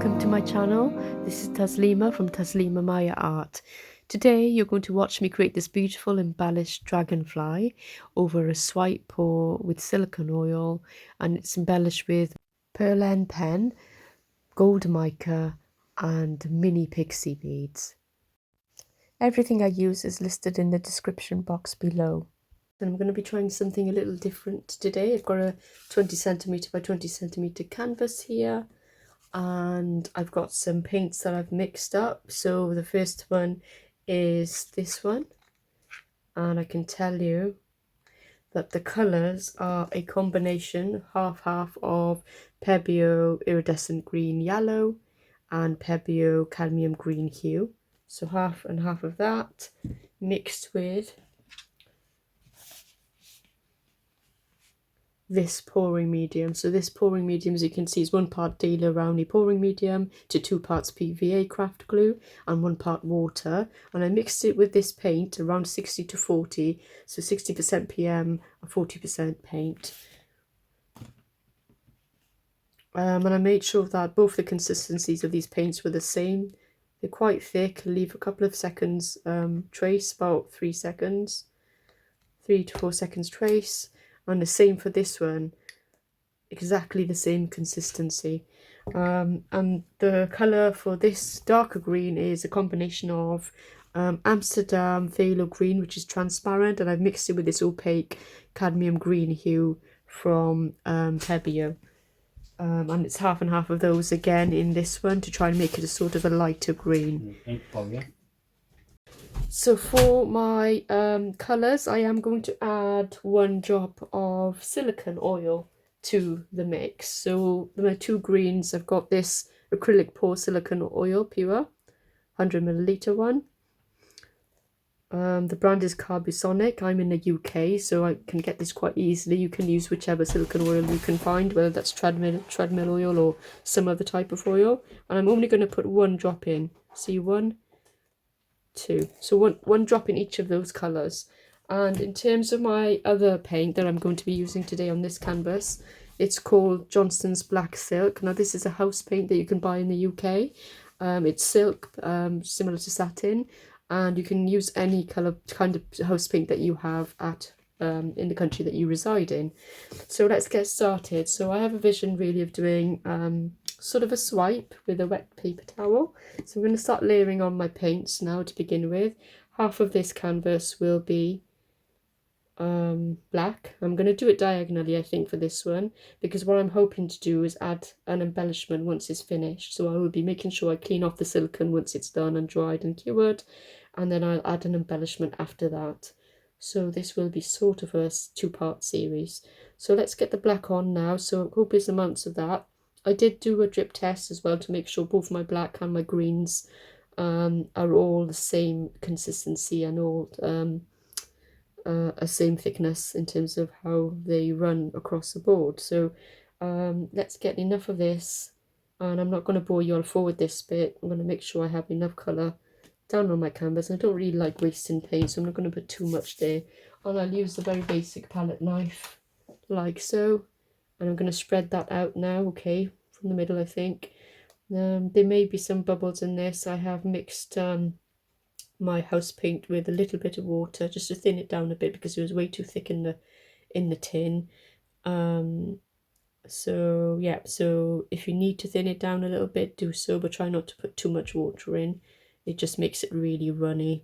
welcome to my channel. This is Taslima from Taslima Maya Art. Today you're going to watch me create this beautiful embellished dragonfly over a swipe pour with silicone oil, and it's embellished with pearl end pen, gold mica and mini pixie beads. Everything I use is listed in the description box below. And I'm going to be trying something a little different today. I've got a 20cm by 20cm canvas here, and I've got some paints that I've mixed up. So the first one is this one, and I can tell you that the colours are a combination half of Pebeo Iridescent Green Yellow and Pebeo Cadmium Green Hue. So half and half of that mixed with this pouring medium. So this pouring medium, as you can see, is 1 part Daler Rowney pouring medium to 2 parts PVA craft glue and 1 part water, and I mixed it with this paint around 60 to 40, so 60% PM and 40% paint. And I made sure that both the consistencies of these paints were the same. They're quite thick. Leave a couple of seconds trace, about 3 seconds, 3 to 4 seconds trace. And the same for this one, exactly the same consistency. And the colour for this darker green is a combination of Amsterdam Phthalo green, which is transparent, and I've mixed it with this opaque cadmium green hue from Pebeo. And it's half and half of those again in this one to try and make it a sort of a lighter green. So for my colours, I am going to add 1 drop of silicone oil to the mix. So my 2 greens, I've got this acrylic pour silicone oil, pure, 100ml one. The brand is Carbisonic. I'm in the UK, so I can get this quite easily. You can use whichever silicone oil you can find, whether that's treadmill oil or some other type of oil. And I'm only going to put 1 drop in. See, 1, 2, so one drop in each of those colours. And in terms of my other paint that I'm going to be using today on this canvas, it's called Johnstone's Black Silk. Now this is a house paint that you can buy in the UK. It's silk, similar to satin, and you can use any kind of house paint that you have at in the country that you reside in. So let's get started. So I have a vision really of doing sort of a swipe with a wet paper towel. So I'm going to start layering on my paints now to begin with. Half of this canvas will be black. I'm going to do it diagonally, I think, for this one, because what I'm hoping to do is add an embellishment once it's finished. So I will be making sure I clean off the silicone once it's done and dried and cured, and then I'll add an embellishment after that. So this will be sort of a 2-part series. So let's get the black on now. So copious amounts of that. I did do a drip test as well to make sure both my black and my greens are all the same consistency and all a same thickness in terms of how they run across the board. So let's get enough of this, and I'm not going to bore you all forward this bit. I'm going to make sure I have enough colour down on my canvas. I don't really like wasting paint, so I'm not going to put too much there, and I'll use the very basic palette knife like so, and I'm going to spread that out now, okay, from the middle. I think there may be some bubbles in this. I have mixed my house paint with a little bit of water just to thin it down a bit because it was way too thick in the tin. So yeah, so if you need to thin it down a little bit, do so, but try not to put too much water in. It just makes it really runny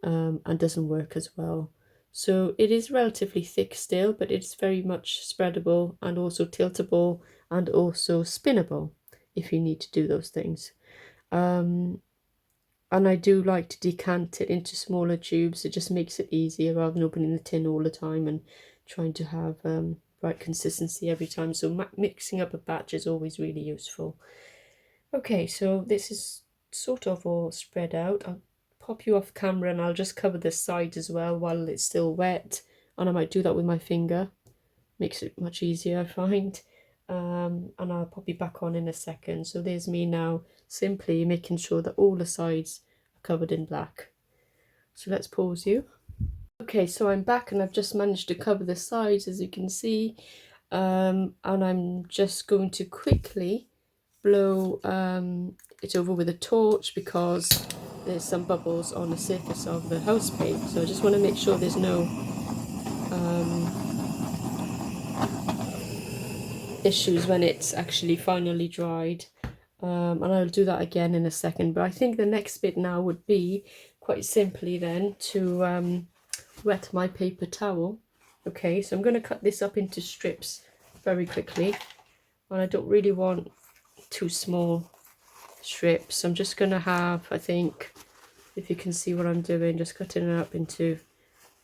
and doesn't work as well. So it is relatively thick still, but it's very much spreadable and also tiltable and also spinnable if you need to do those things. And I do like to decant it into smaller tubes. It just makes it easier rather than opening the tin all the time and trying to have right consistency every time. So mixing up a batch is always really useful. Okay, so this is sort of all spread out. I'll pop you off camera and I'll just cover this side as well while it's still wet. And I might do that with my finger. Makes it much easier, I find. And I'll pop you back on in a second. So there's me now, simply making sure that all the sides are covered in black. So let's pause you. Okay, so I'm back and I've just managed to cover the sides, as you can see, and I'm just going to quickly blow it over with a torch because there's some bubbles on the surface of the house paint. So I just want to make sure there's no issues when it's actually finally dried. And I'll do that again in a second. But I think the next bit now would be quite simply then to wet my paper towel. Okay, so I'm going to cut this up into strips very quickly. And I don't really want too small strips. I'm just going to have, I think, if you can see what I'm doing, just cutting it up into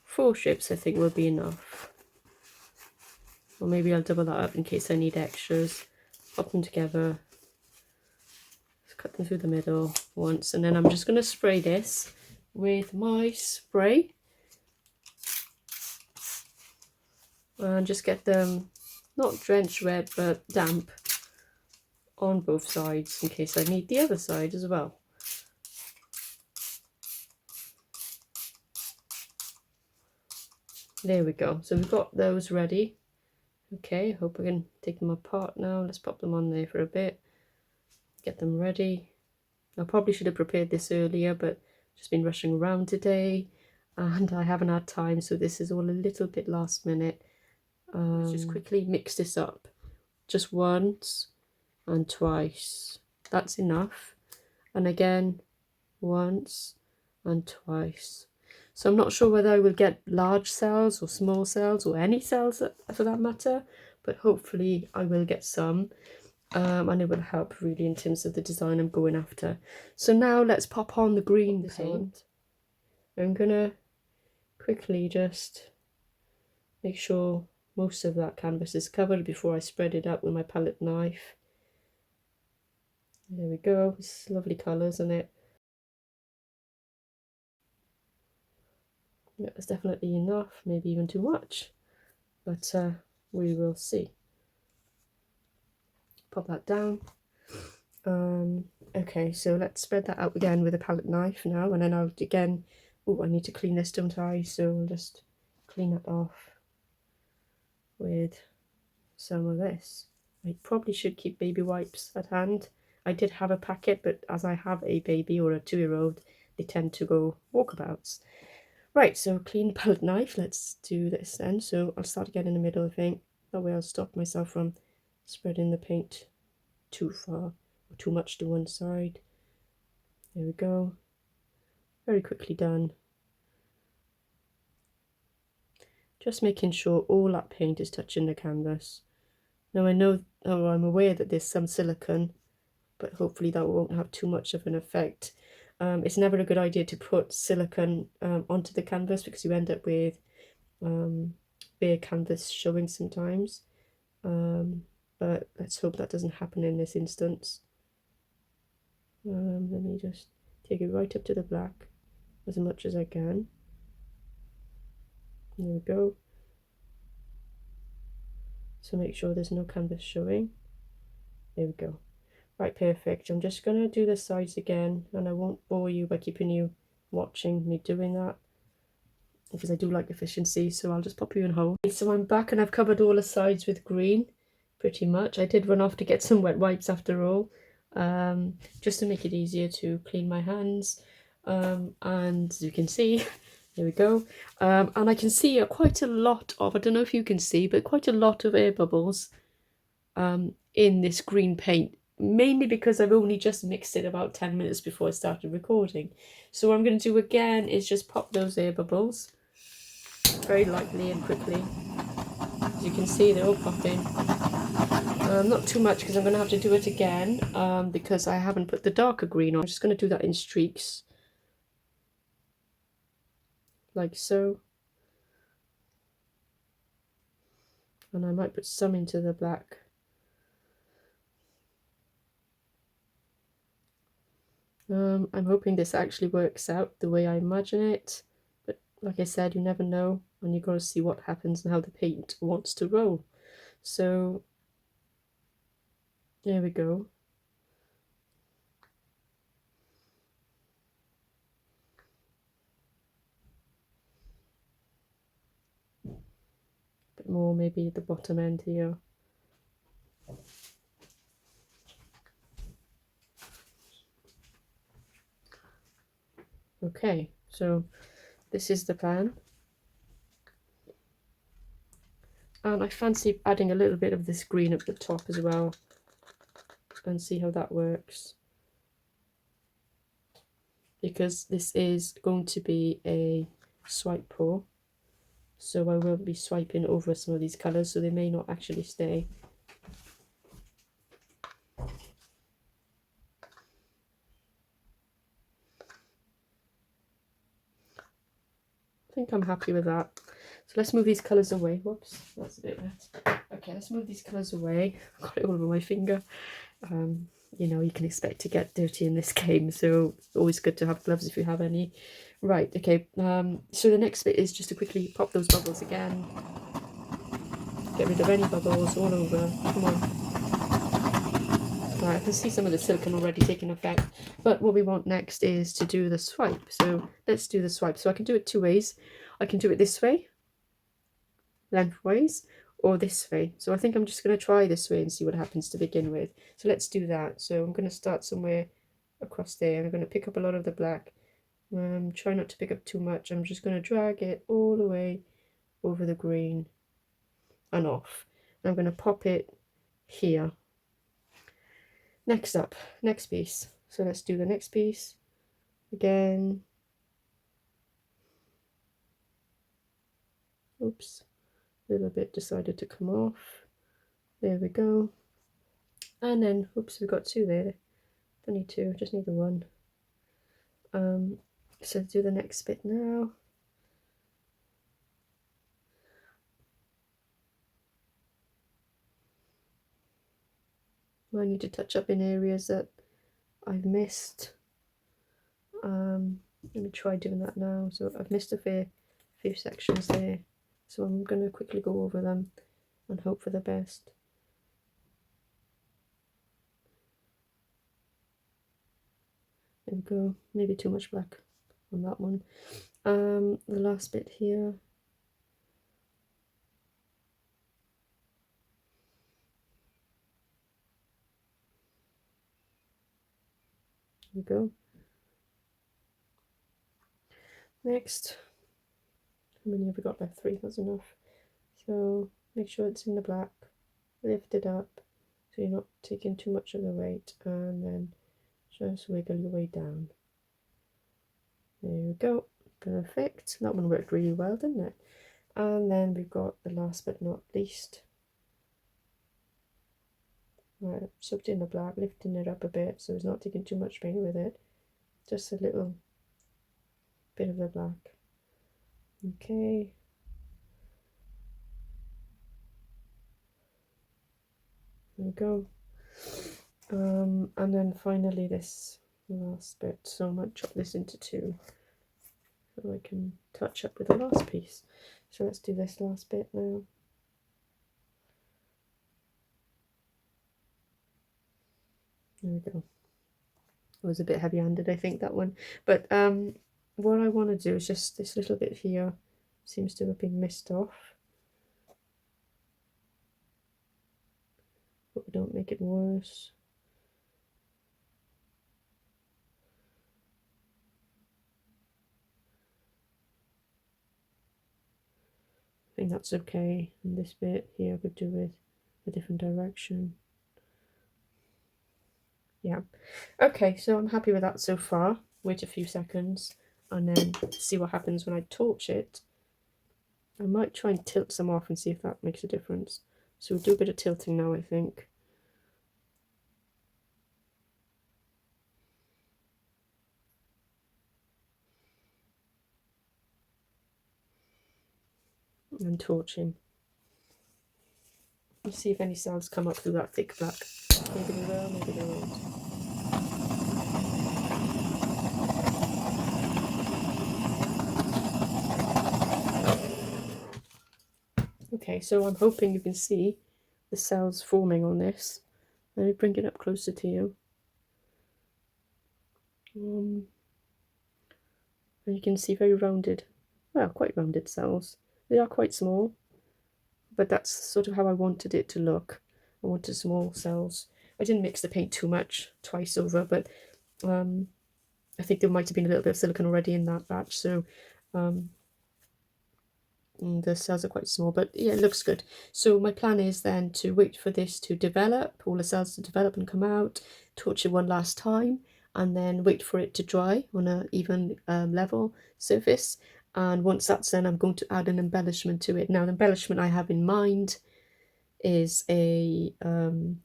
4 strips I think will be enough. Or maybe I'll double that up in case I need extras. Pop them together. Just cut them through the middle once, and then I'm just going to spray this with my spray. And just get them not drenched wet but damp on both sides in case I need the other side as well. There we go. So we've got those ready. Okay, hope I can take them apart now. Let's pop them on there for a bit. Get them ready. I probably should have prepared this earlier, but just been rushing around today and I haven't had time, so this is all a little bit last minute. Let's just quickly mix this up. Just once and twice. That's enough. And again, once and twice. So I'm not sure whether I will get large cells or small cells or any cells for that matter, but hopefully I will get some. And it will help really in terms of the design I'm going after. So now let's pop on the green paint. I'm gonna quickly just make sure most of that canvas is covered before I spread it up with my palette knife. There we go. It's lovely colours, isn't it? Yeah, it's definitely enough, maybe even too much, but we will see. Pop that down. Okay, so let's spread that out again with a palette knife now, and then I'll again, oh, I need to clean this, don't I? So I'll just clean it off with some of this. I probably should keep baby wipes at hand. I did have a packet, but as I have a baby or a 2-year-old, they tend to go walkabouts. Right, so clean palette knife. Let's do this then. So I'll start again in the middle, I think. That way I'll stop myself from spreading the paint too far or too much to one side. There we go. Very quickly done. Just making sure all that paint is touching the canvas. Now I know, I'm aware that there's some silicone, but hopefully that won't have too much of an effect. It's never a good idea to put silicone onto the canvas because you end up with bare canvas showing sometimes. But let's hope that doesn't happen in this instance. Let me just take it right up to the black as much as I can. There we go. So make sure there's no canvas showing. There we go. Right, perfect. I'm just going to do the sides again, and I won't bore you by keeping you watching me doing that because I do like efficiency, so I'll just pop you on hold. So I'm back and I've covered all the sides with green pretty much. I did run off to get some wet wipes after all, just to make it easier to clean my hands, and as you can see, there we go. And I can see quite a lot of, I don't know if you can see, but quite a lot of air bubbles in this green paint, mainly because I've only just mixed it about 10 minutes before I started recording. So what I'm going to do again is just pop those air bubbles very lightly and quickly. As you can see, they're all popping. Not too much because I'm going to have to do it again because I haven't put the darker green on. I'm just going to do that in streaks, like so. And I might put some into the black. I'm hoping this actually works out the way I imagine it, but like I said, you never know, and you've got to see what happens and how the paint wants to roll. So there we go. A bit more maybe at the bottom end here. Okay, so this is the plan. And I fancy adding a little bit of this green at the top as well, and see how that works. Because this is going to be a swipe pour, so I will be swiping over some of these colours, so they may not actually stay. I think I'm happy with that. So let's move these colours away. Whoops, that's a bit wet. Okay, let's move these colours away. I've got it all over my finger. You know, you can expect to get dirty in this game, so it's always good to have gloves if you have any. Right, okay, so the next bit is just to quickly pop those bubbles again. Get rid of any bubbles all over. Come on. Right, I can see some of the silicone already taking effect, but what we want next is to do the swipe. So let's do the swipe. So I can do it two ways. I can do it this way, lengthways, or this way. So I think I'm just going to try this way and see what happens to begin with. So let's do that. So I'm going to start somewhere across there, and I'm going to pick up a lot of the black. Try not to pick up too much. I'm just going to drag it all the way over the green and off. And I'm going to pop it here. Next up, next piece. So let's do the next piece again. Oops, a little bit decided to come off. There we go. And then, oops, we've got two there. Don't need two, just need the one. So do the next bit now. I need to touch up in areas that I've missed. Let me try doing that now. So I've missed a few sections there, so I'm going to quickly go over them and hope for the best. There we go. Maybe too much black on that one. The last bit here. There we go. Next, how many have we got left? 3, that's enough. So make sure it's in the black, lift it up so you're not taking too much of the weight, and then just wiggle your way down. There we go, perfect. That one worked really well, didn't it? And then we've got the last but not least. Right, soaked in the black, lifting it up a bit so it's not taking too much paint with it. Just a little bit of the black. Okay. There we go. And then finally this last bit. So I might chop this into two so I can touch up with the last piece. So let's do this last bit now. There we go. It was a bit heavy-handed, I think, that one. But what I want to do is just this little bit here seems to have been missed off. But we don't make it worse. I think that's okay. And this bit here I could do with a different direction. Yeah. Okay, so I'm happy with that so far. Wait a few seconds and then see what happens when I torch it. I might try and tilt some off and see if that makes a difference. So we'll do a bit of tilting now, I think. And torching. Let's see if any cells come up through that thick black. Maybe they will, maybe they won't. Okay, so I'm hoping you can see the cells forming on this. Let me bring it up closer to you. And you can see very rounded, well, quite rounded cells. They are quite small, but that's sort of how I wanted it to look. I wanted small cells. I didn't mix the paint too much twice over, but I think there might have been a little bit of silicone already in that batch, so the cells are quite small, but yeah, it looks good. So my plan is then to wait for this to develop, all the cells to develop and come out, torch it one last time, and then wait for it to dry on an even level surface. And once that's done, I'm going to add an embellishment to it. Now, the embellishment I have in mind is a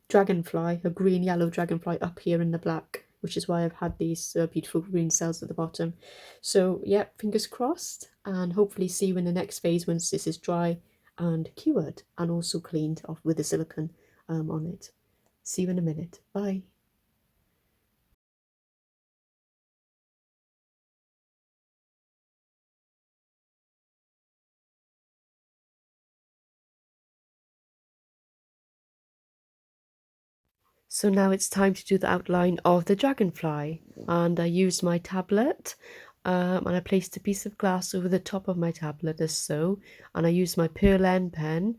dragonfly, a green yellow dragonfly up here in the black, which is why I've had these beautiful green cells at the bottom. So yeah, fingers crossed, and hopefully see you in the next phase once this is dry and cured and also cleaned off with the silicone on it. See you in a minute. Bye. So now it's time to do the outline of the dragonfly, and I used my tablet and I placed a piece of glass over the top of my tablet as so, and I used my Pearl N pen,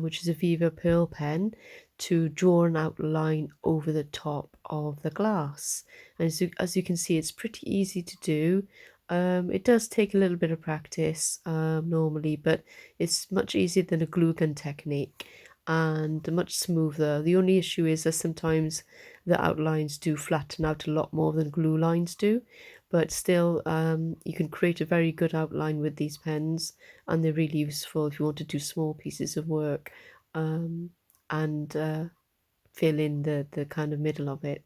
which is a Viva Pearl pen, to draw an outline over the top of the glass. And as you can see, it's pretty easy to do. It does take a little bit of practice normally, but it's much easier than a glue gun technique and much smoother. The only issue is that sometimes the outlines do flatten out a lot more than glue lines do, but still you can create a very good outline with these pens, and they're really useful if you want to do small pieces of work and fill in the kind of middle of it.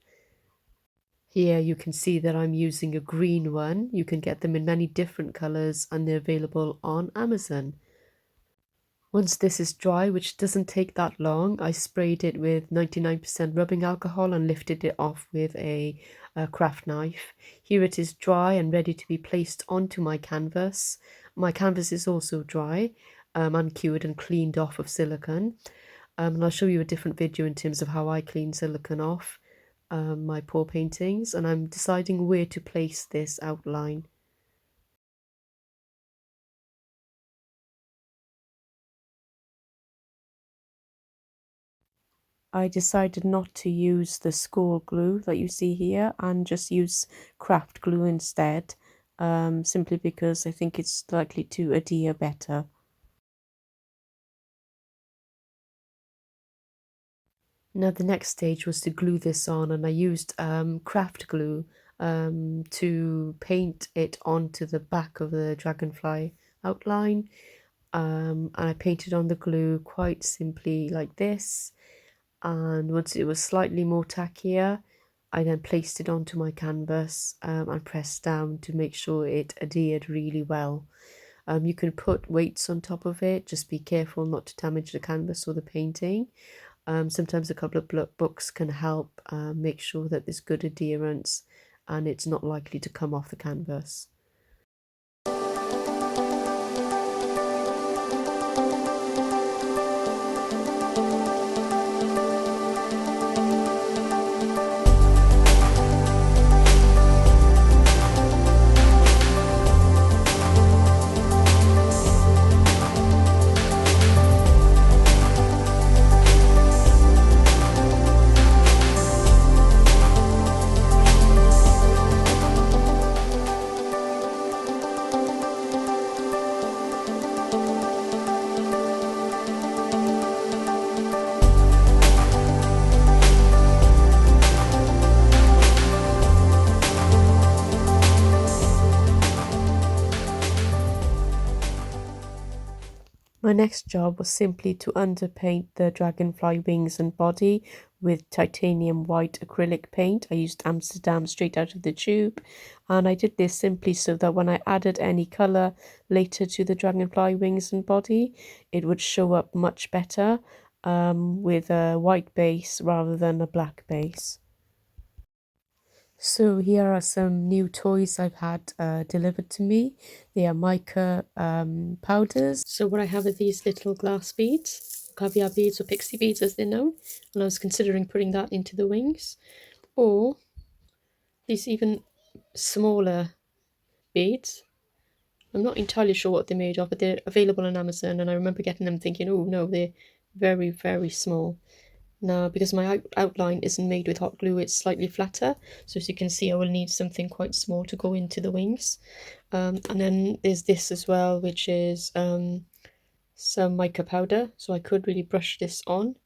Here you can see that I'm using a green one. You can get them in many different colours and they're available on Amazon. Once this is dry, which doesn't take that long, I sprayed it with 99% rubbing alcohol and lifted it off with a craft knife. Here it is dry and ready to be placed onto my canvas. My canvas is also dry and cured and cleaned off of silicone. And I'll show you a different video in terms of how I clean silicone off my pour paintings, and I'm deciding where to place this outline. I decided not to use the school glue that you see here and just use craft glue instead, simply because I think it's likely to adhere better. Now the next stage was to glue this on, and I used craft glue to paint it onto the back of the dragonfly outline, and I painted on the glue quite simply like this. And once it was slightly more tackier, I then placed it onto my canvas and pressed down to make sure it adhered really well. You can put weights on top of it, just be careful not to damage the canvas or the painting. Sometimes a couple of books can help make sure that there's good adherence and it's not likely to come off the canvas. My next job was simply to underpaint the dragonfly wings and body with titanium white acrylic paint. I used Amsterdam straight out of the tube, and I did this simply so that when I added any colour later to the dragonfly wings and body, it would show up much better with a white base rather than a black base. So here are some new toys I've had delivered to me. They are mica powders. So what I have are these little glass beads, caviar beads or pixie beads as they're known, and I was considering putting that into the wings, or these even smaller beads. I'm not entirely sure what they're made of, but they're available on Amazon, and I remember getting them thinking, oh no, they're very, very small. Now, because my outline isn't made with hot glue, it's slightly flatter. So as you can see, I will need something quite small to go into the wings. And then there's this as well, which is some mica powder. So I could really brush this on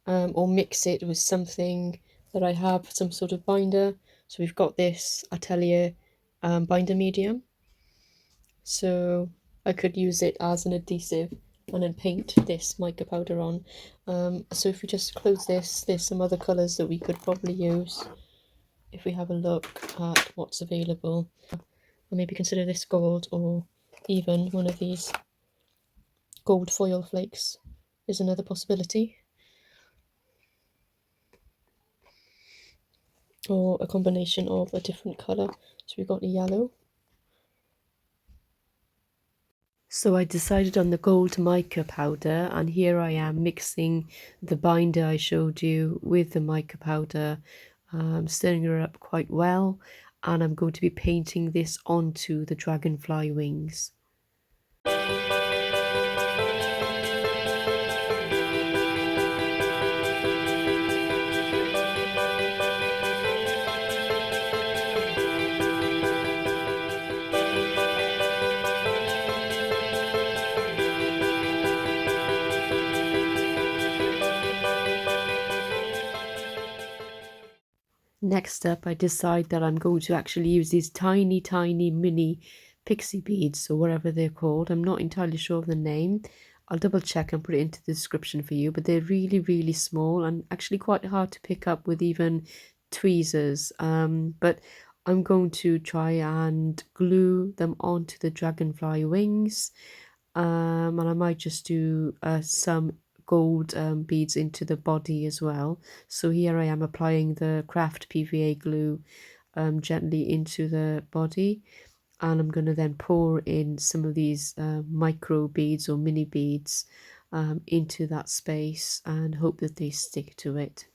or mix it with something that I have, some sort of binder. So we've got this Atelier binder medium. So I could use it as an adhesive and then paint this mica powder on. So if we just close this, there's some other colours that we could probably use if we have a look at what's available. Or maybe consider this gold, or even one of these gold foil flakes is another possibility. Or a combination of a different colour. So we've got a yellow. So I decided on the gold mica powder, and here I am mixing the binder I showed you with the mica powder, stirring her up quite well, and I'm going to be painting this onto the dragonfly wings. Next up, I decide that I'm going to actually use these tiny mini pixie beads, or whatever they're called. I'm not entirely sure of the name. I'll double check and put it into the description for you, but they're really small and actually quite hard to pick up with even tweezers. But I'm going to try and glue them onto the dragonfly wings, and I might just do some gold beads into the body as well. So here I am applying the craft PVA glue gently into the body, and I'm going to then pour in some of these micro beads or mini beads into that space and hope that they stick to it.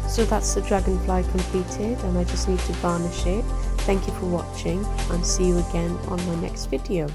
So that's the dragonfly completed, and I just need to varnish it. Thank you for watching, and see you again on my next video.